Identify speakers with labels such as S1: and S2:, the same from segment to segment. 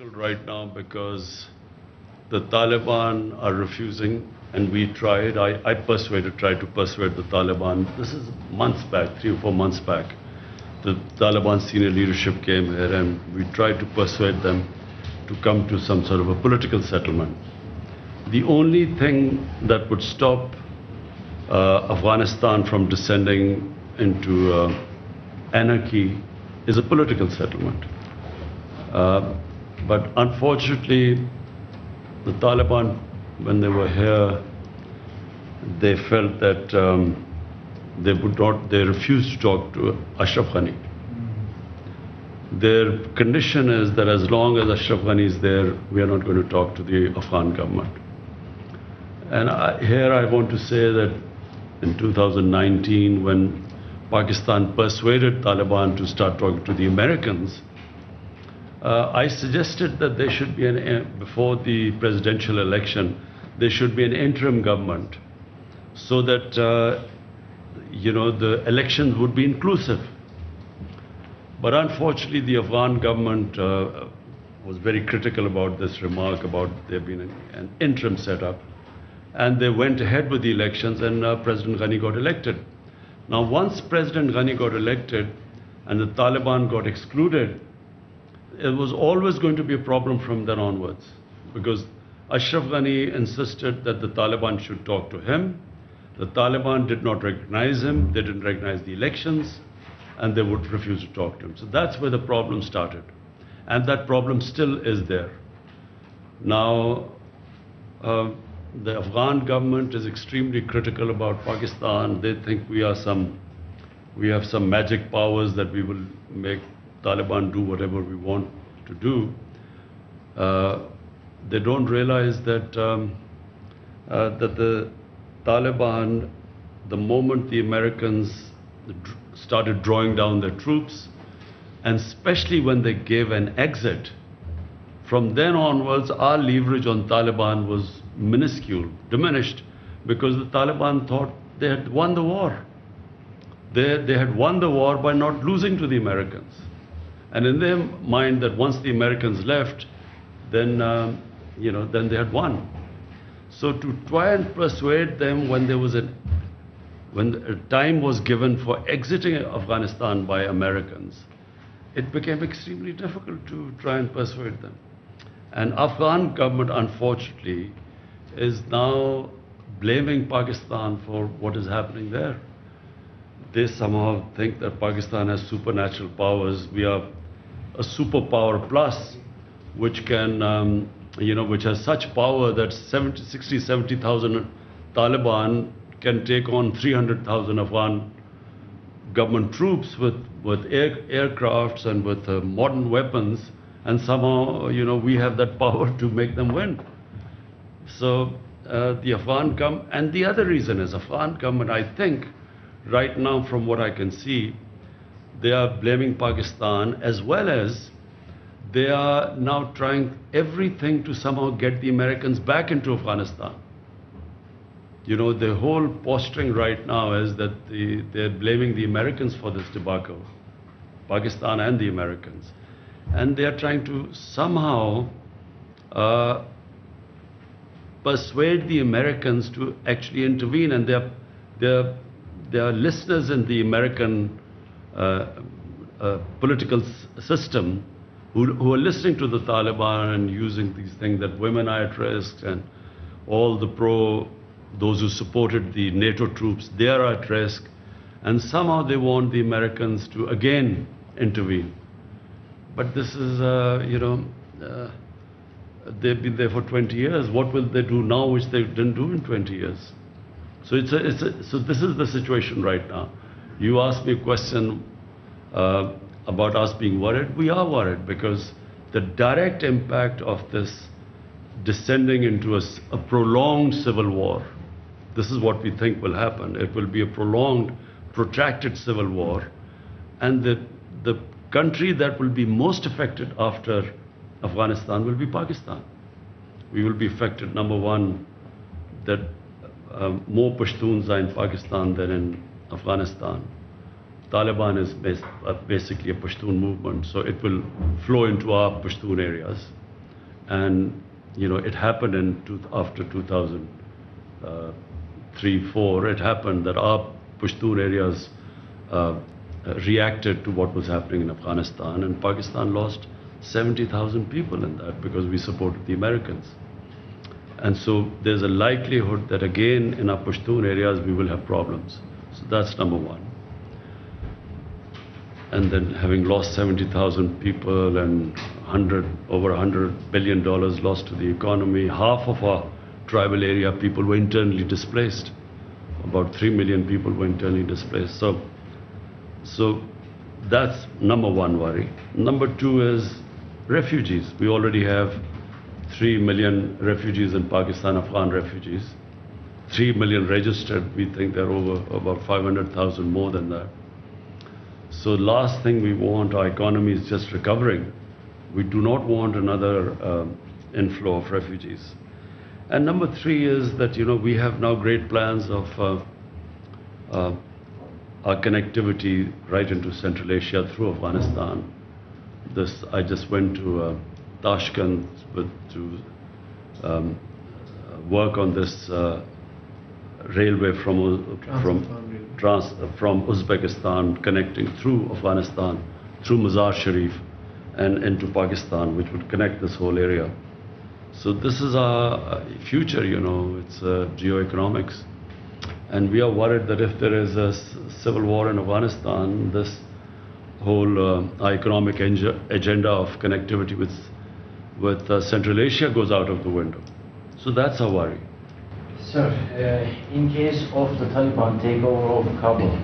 S1: difficult right now because the Taliban are refusing, and we tried. I tried to persuade the Taliban. This is months back, 3 or 4 months back. The Taliban senior leadership came here and we tried to persuade them to come to some sort of a political settlement. The only thing that would stop Afghanistan from descending into anarchy is a political settlement. But unfortunately, the Taliban, when they were here, they felt that they refused to talk to Ashraf Ghani. Their condition is that as long as Ashraf Ghani is there, we are not going to talk to the Afghan government. And here I want to say that in 2019, when Pakistan persuaded Taliban to start talking to the Americans, I suggested that there should be before the presidential election, there should be an interim government so that, the elections would be inclusive. But unfortunately, the Afghan government was very critical about this remark about there being an interim setup. And they went ahead with the elections and President Ghani got elected. Now, once President Ghani got elected and the Taliban got excluded, it was always going to be a problem from then onwards, because Ashraf Ghani insisted that the Taliban should talk to him. The Taliban did not recognize him, they didn't recognize the elections, and they would refuse to talk to him. So that's where the problem started. And that problem still is there. Now, the Afghan government is extremely critical about Pakistan. They think we have some magic powers that we will make Taliban do whatever we want to do. They don't realize that that the Taliban, the moment the Americans started drawing down their troops, and especially when they gave an exit, from then onwards our leverage on Taliban was minuscule, diminished, because the Taliban thought they had won the war. They had won the war by not losing to the Americans. And in their mind that once the Americans left, then, then they had won. So to try and persuade them when a time was given for exiting Afghanistan by Americans, it became extremely difficult to try and persuade them. And Afghan government, unfortunately, is now blaming Pakistan for what is happening there. They somehow think that Pakistan has supernatural powers. We are a superpower plus, which can, which has such power that 70,000 Taliban can take on 300,000 Afghan government troops with aircrafts and with modern weapons, and somehow, we have that power to make them win. So the Afghan government, and the other reason is Afghan government, I think, right now from what I can see, they are blaming Pakistan, as well as they are now trying everything to somehow get the Americans back into Afghanistan. The whole posturing right now is that they're blaming the Americans for this debacle, Pakistan and the Americans. And they are trying to somehow persuade the Americans to actually intervene. And there are listeners in the American political system who are listening to the Taliban and using these things that women are at risk, and all those who supported the NATO troops, they are at risk. And somehow they want the Americans to again intervene. But this is, they've been there for 20 years. What will they do now which they didn't do in 20 years? So so this is the situation right now. You asked me a question about us being worried. We are worried because the direct impact of this descending into a prolonged civil war, this is what we think will happen. It will be a prolonged, protracted civil war. And the country that will be most affected after Afghanistan will be Pakistan. We will be affected, number one, that more Pashtuns are in Pakistan than in Afghanistan. Taliban is basically a Pashtun movement, so it will flow into our Pashtun areas. And it happened after 2003-4. It happened that our Pashtun areas reacted to what was happening in Afghanistan, and Pakistan lost 70,000 people in that because we supported the Americans. And so there's a likelihood that again in our Pashtun areas we will have problems. So that's number one. And then having lost 70,000 people and over $100 billion lost to the economy, half of our tribal area people were internally displaced. About 3 million people were internally displaced. So that's number one worry. Number two is refugees. We already have 3 million refugees in Pakistan, Afghan refugees. 3 million registered. We think there are over about 500,000 more than that. So last thing we want, our economy is just recovering. We do not want another inflow of refugees. And number three is that, we have now great plans of our connectivity right into Central Asia through Afghanistan. I just went to Tashkent to work on this railway from Uzbekistan connecting through Afghanistan, through Mazar Sharif and into Pakistan, which would connect this whole area. So this is our future, it's geoeconomics. And we are worried that if there is a civil war in Afghanistan, this whole economic agenda of connectivity with Central Asia goes out of the window. So that's our worry.
S2: Sir, in case of the Taliban takeover of Kabul,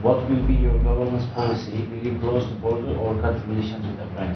S2: what will be your government's policy? Will you close the border or cut relations with Afghanistan?